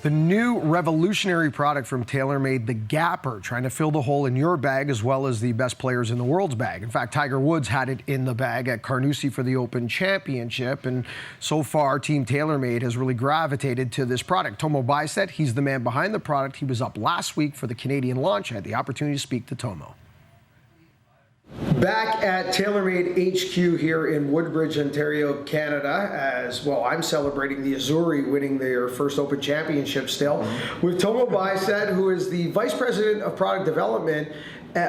The new revolutionary product from TaylorMade, the GAPR, trying to fill the hole in your bag as well as the best players in the world's bag. In fact, Tiger Woods had it in the bag at Carnoustie for the Open Championship, and so far, Team TaylorMade has really gravitated to this product. Tomo Bystedt, he's the man behind the product. He was up last week for the Canadian launch. I had the opportunity to speak to Tomo. Back at TaylorMade HQ here in Woodbridge, Ontario, Canada, as well, I'm celebrating the Azzurri winning their first Open Championship still, with Tomo Bystedt, who is the Vice President of Product Development,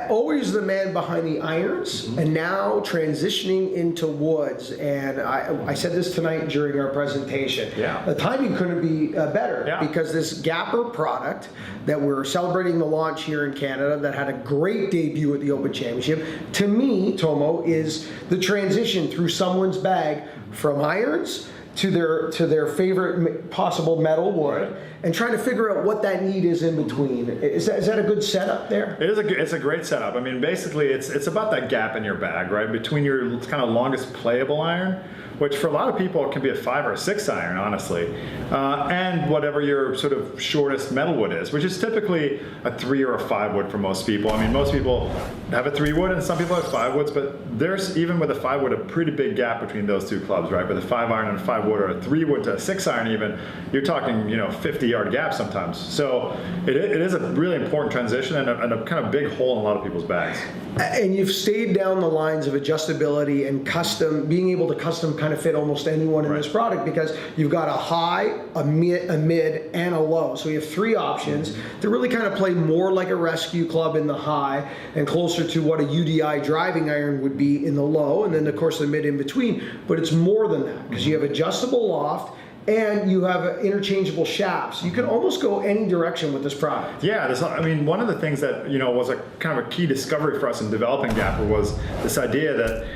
always the man behind the irons, and now transitioning into woods. And I said this tonight during our presentation. Yeah. The timing couldn't be better, because this GAPR product that we're celebrating the launch here in Canada that had a great debut at the Open Championship, to me, Tomo, is the transition through someone's bag from irons to their favorite possible metal wood, and trying to figure out what that need is in between. Is that a good setup there? It's a great setup. I mean, basically, it's about that gap in your bag, right, between your kind of longest playable iron, which for a lot of people can be a 5 or a 6 iron, honestly, and whatever your sort of shortest metal wood is, which is typically a 3 or a 5 wood for most people. I mean, most people have a 3 wood and some people have 5 woods, but there's, even with a 5 wood, a pretty big gap between those two clubs, right? With a 5 iron and a 5 wood, or a 3 wood to a 6 iron even, you're talking, 50-yard gap sometimes. So it is a really important transition and a kind of big hole in a lot of people's bags. And you've stayed down the lines of adjustability and custom, being able to custom kind of fit almost anyone in this product, because you've got a high, a mid, and a low. So you have 3 options to really kind of play more like a rescue club in the high and closer to what a UDI driving iron would be in the low, and then of course the mid in between. But it's more than that, because you have adjustable loft and you have interchangeable shafts. You can almost go any direction with this product. Yeah, I mean, one of the things that was a kind of a key discovery for us in developing GAPR was this idea that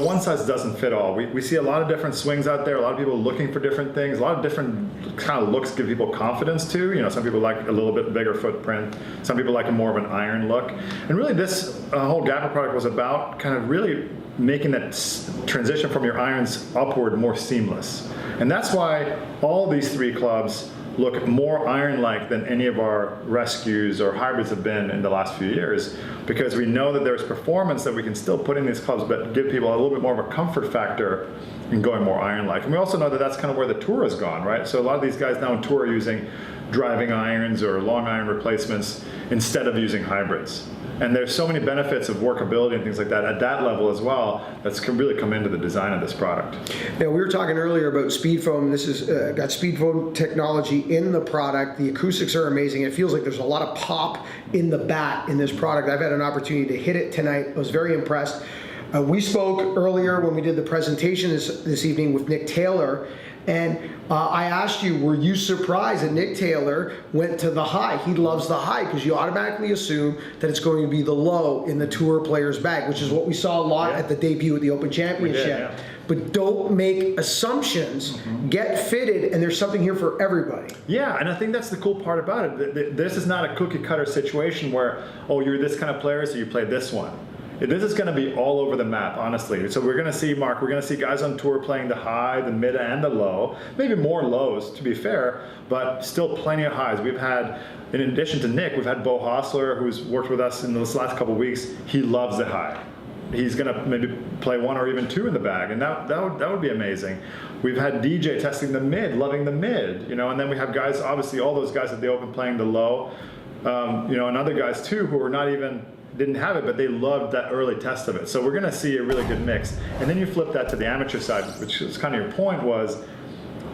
one size doesn't fit all. We see a lot of different swings out there, a lot of people looking for different things, a lot of different kind of looks give people confidence too. Some people like a little bit bigger footprint, some people like a more of an iron look. And really this whole GAPR product was about kind of really making that transition from your irons upward more seamless. And that's why all these 3 clubs look more iron-like than any of our rescues or hybrids have been in the last few years, because we know that there's performance that we can still put in these clubs, but give people a little bit more of a comfort factor in going more iron-like. And we also know that that's kind of where the tour has gone, right? So a lot of these guys now in tour are using driving irons or long iron replacements instead of using hybrids. And there's so many benefits of workability and things like that at that level as well that's really come into the design of this product. Now, we were talking earlier about speed foam. This has got speed foam technology in the product. The acoustics are amazing. It feels like there's a lot of pop in the bat in this product. I've had an opportunity to hit it tonight. I was very impressed. We spoke earlier when we did the presentation this evening with Nick Taylor, and I asked you, were you surprised that Nick Taylor went to the high? He loves the high because you automatically assume that it's going to be the low in the tour player's bag, which is what we saw a lot at the debut at the Open Championship. But don't make assumptions, get fitted, and there's something here for everybody. Yeah, and I think that's the cool part about it. This is not a cookie cutter situation where, oh, you're this kind of player, so you play this one. This is going to be all over the map, honestly. So we're going to see, Mark, we're going to see guys on tour playing the high, the mid, and the low. Maybe more lows, to be fair, but still plenty of highs. We've had, in addition to Nick, we've had Bo Hostler, who's worked with us in this last couple of weeks. He loves the high. He's going to maybe play 1 or even 2 in the bag, and that would be amazing. We've had DJ testing the mid, loving the mid, and then we have guys, obviously all those guys at the Open playing the low, and other guys too who are not even, didn't have it, but they loved that early test of it. So we're going to see a really good mix. And then you flip that to the amateur side, which is kind of your point, was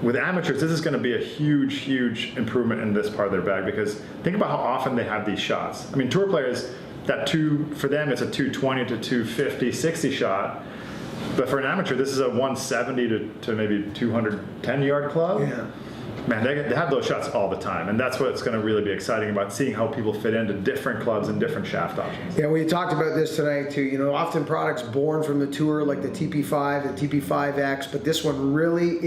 with amateurs, this is going to be a huge, huge improvement in this part of their bag, because think about how often they have these shots. I mean, tour players, for them, it's a 220 to 250, 60 shot. But for an amateur, this is a 170 to maybe 210-yard club. Yeah. Man, they have those shots all the time, and that's what's going to really be exciting about seeing how people fit into different clubs and different shaft options. Yeah, we talked about this tonight too. Often products born from the tour, like the TP5, the TP5X, but this one really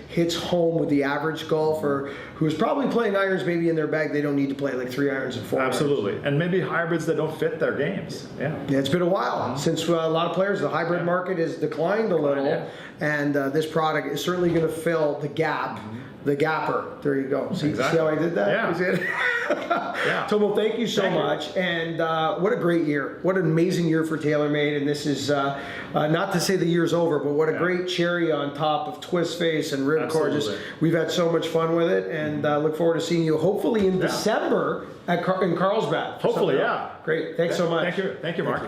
hits home with the average golfer who's probably playing irons maybe in their bag. They don't need to play like 3 irons and 4 irons. Absolutely, and maybe hybrids that don't fit their games. Yeah, it's been a while since a lot of players, the hybrid market has declined a little, and this product is certainly going to fill the gap the GAPR. There you go. See, Exactly. see how I did that? Yeah. Is it? Yeah. Tomo, thank you so Thank you. much. And what a great year. What an amazing year for TaylorMade. And this is, not to say the year's over, but what a great cherry on top of Twist Face and Ripcord. Just, Absolutely. we've had so much fun with it, and look forward to seeing you hopefully in December in Carlsbad. Hopefully, Something yeah. else. Great. Thanks so much. Thank you, Mark.